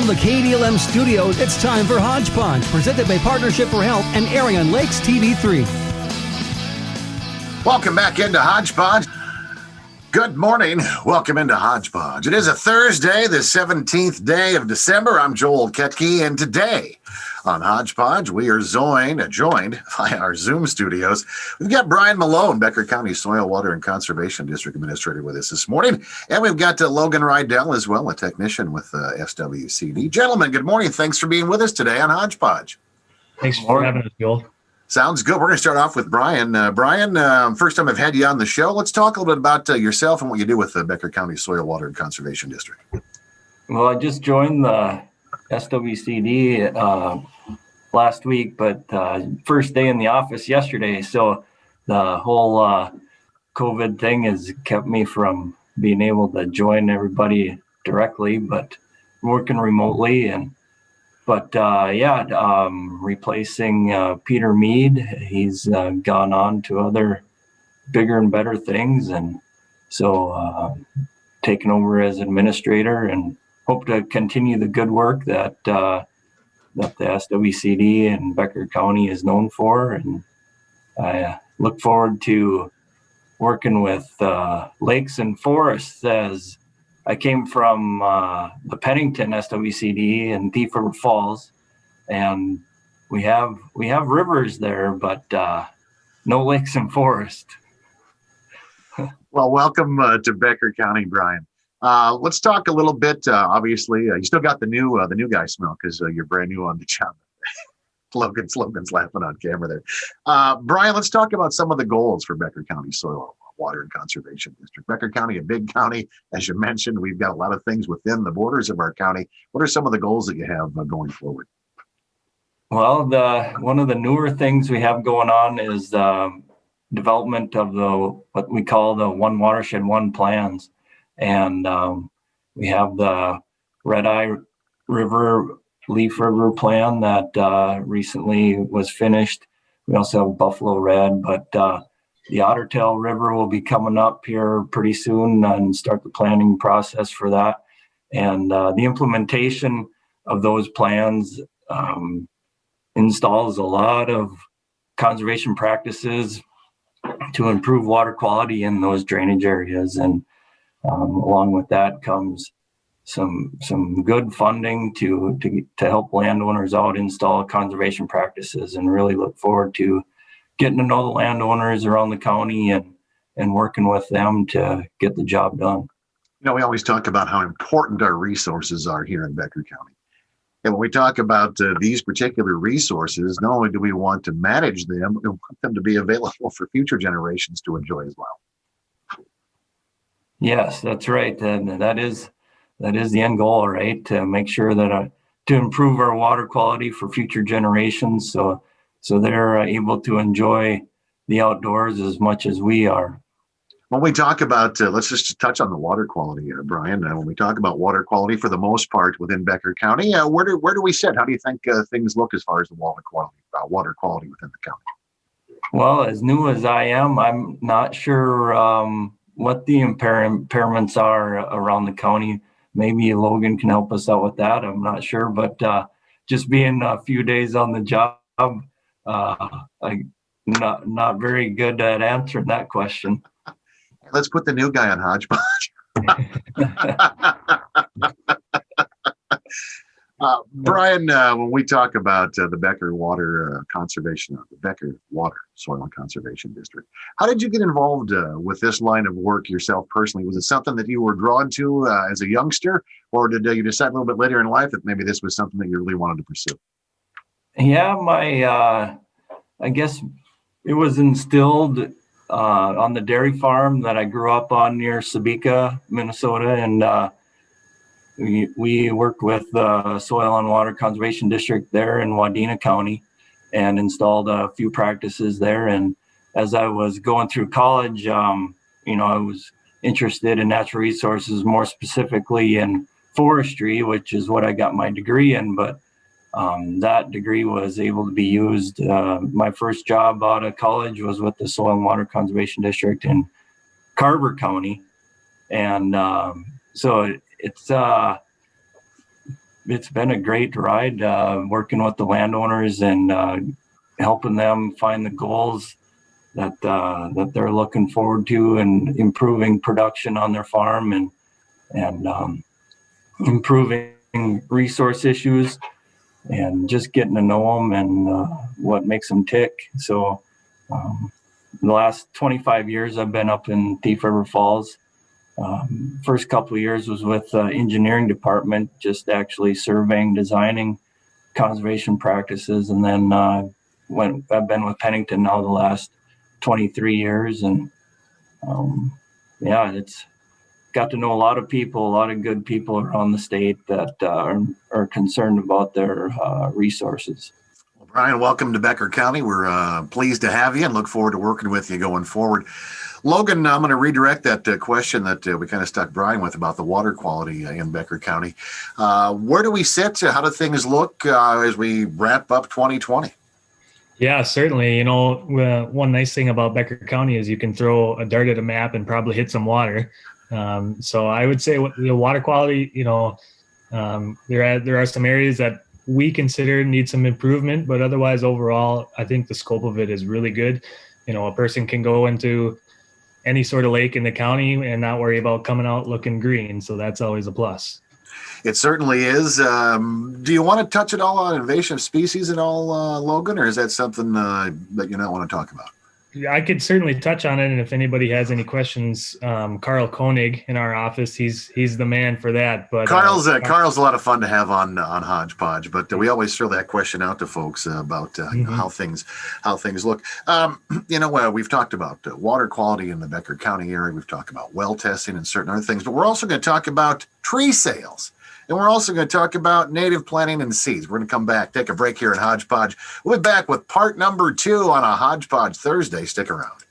From the KDLM studios, it's time for Hodge Podge, presented by Partnership for Health and airing on Lakes TV3. Welcome back into Hodge Podge. Good morning. Welcome into Hodge Podge. It is a Thursday, the 17th day of December. I'm Joel Ketke, and today on Hodge Podge, we are joined by our Zoom studios. We've got Bryan Malone, Becker County Soil, Water, and Conservation District Administrator, with us this morning. And we've got Logan Rydell as well, a technician with SWCD. Gentlemen, good morning. Thanks for being with us today on Hodge Podge. Thanks for having us, Joel. Sounds good. We're going to start off with Bryan. Bryan, first time I've had you on the show. Let's talk a little bit about yourself and what you do with the Becker County Soil, Water, and Conservation District. Well, I just joined the SWCD last week, but first day in the office yesterday. So the whole COVID thing has kept me from being able to join everybody directly, but working remotely. Replacing Peter Mead. He's gone on to other bigger and better things, and so taking over as administrator, and hope to continue the good work that the SWCD and Becker County is known for. And I look forward to working with lakes and forests, as I came from the Pennington SWCD in Thief River Falls, and we have rivers there, but no lakes and forest. Well, welcome to Becker County, Bryan. Let's talk a little bit. Obviously, you still got the new guy smell because you're brand new on the job. Logan's laughing on camera there. Bryan, let's talk about some of the goals for Becker County Soil, Water, and Conservation District. Becker County, a big county, as you mentioned. We've got a lot of things within the borders of our county. What are some of the goals that you have going forward? Well, one of the newer things we have going on is development of what we call the One Watershed, One plans. And we have the Red Eye River, Leaf River plan that recently was finished. We also have Buffalo Red, but the Otter Tail River will be coming up here pretty soon and start the planning process for that. And the implementation of those plans installs a lot of conservation practices to improve water quality in those drainage areas. And along with that comes some good funding to help landowners out install conservation practices, and really look forward to getting to know the landowners around the county and working with them to get the job done. You know, we always talk about how important our resources are here in Becker County. And when we talk about these particular resources, not only do we want to manage them, we want them to be available for future generations to enjoy as well. Yes, that's right. And that is the end goal, right? To make sure that to improve our water quality for future generations, so they're able to enjoy the outdoors as much as we are. When we talk about, let's just touch on the water quality, Bryan. When we talk about water quality, for the most part within Becker County, where do we sit? How do you think things look as far as the water quality within the county? Well, as new as I am, I'm not sure what the impairments are around the county. Maybe Logan can help us out with that. I'm not sure, but just being a few days on the job, I'm not very good at answering that question. Let's put the new guy on Hodge Podge. Bryan, when we talk about the Becker Water Conservation, the Becker Water, Soil, and Conservation District, how did you get involved with this line of work yourself personally? Was it something that you were drawn to as a youngster, or did you decide a little bit later in life that maybe this was something that you really wanted to pursue? Yeah, I guess it was instilled on the dairy farm that I grew up on near Sabika, Minnesota, and we worked with the Soil and Water Conservation District there in Wadena County and installed a few practices there. And as I was going through college, I was interested in natural resources, more specifically in forestry, which is what I got my degree in. But that degree was able to be used. My first job out of college was with the Soil and Water Conservation District in Carver County. And so it's it's been a great ride, working with the landowners and helping them find the goals that they're looking forward to, and improving production on their farm, and improving resource issues, and just getting to know them and what makes them tick. So the last 25 years I've been up in Thief River Falls. First couple of years was with engineering department, just actually surveying, designing conservation practices, and then I've been with Pennington now the last 23 years, and it's got to know a lot of people, a lot of good people around the state that are concerned about their resources. Well, Bryan, welcome to Becker County. We're pleased to have you and look forward to working with you going forward. Logan, I'm going to redirect that question that we kind of stuck Bryan with about the water quality in Becker County. Where do we sit? How do things look as we wrap up 2020? Yeah, certainly. One nice thing about Becker County is you can throw a dart at a map and probably hit some water. So I would say the water quality, there are some areas that we consider need some improvement, but otherwise overall, I think the scope of it is really good. A person can go into any sort of lake in the county and not worry about coming out looking green. So that's always a plus. It certainly is. Do you want to touch at all on invasive species at all, Logan, or is that something that you don't want to talk about? Yeah, I could certainly touch on it. And if anybody has any questions, Carl Koenig in our office, he's the man for that. But Carl's a lot of fun to have on Hodge Podge, but we always throw that question out to folks about how things look. We've talked about water quality in the Becker County area. We've talked about well testing and certain other things, but we're also going to talk about tree sales. And we're also going to talk about native planting and seeds. We're going to come back, take a break here at Hodge Podge. We'll be back with part number 2 on a Hodge Podge Thursday. Stick around.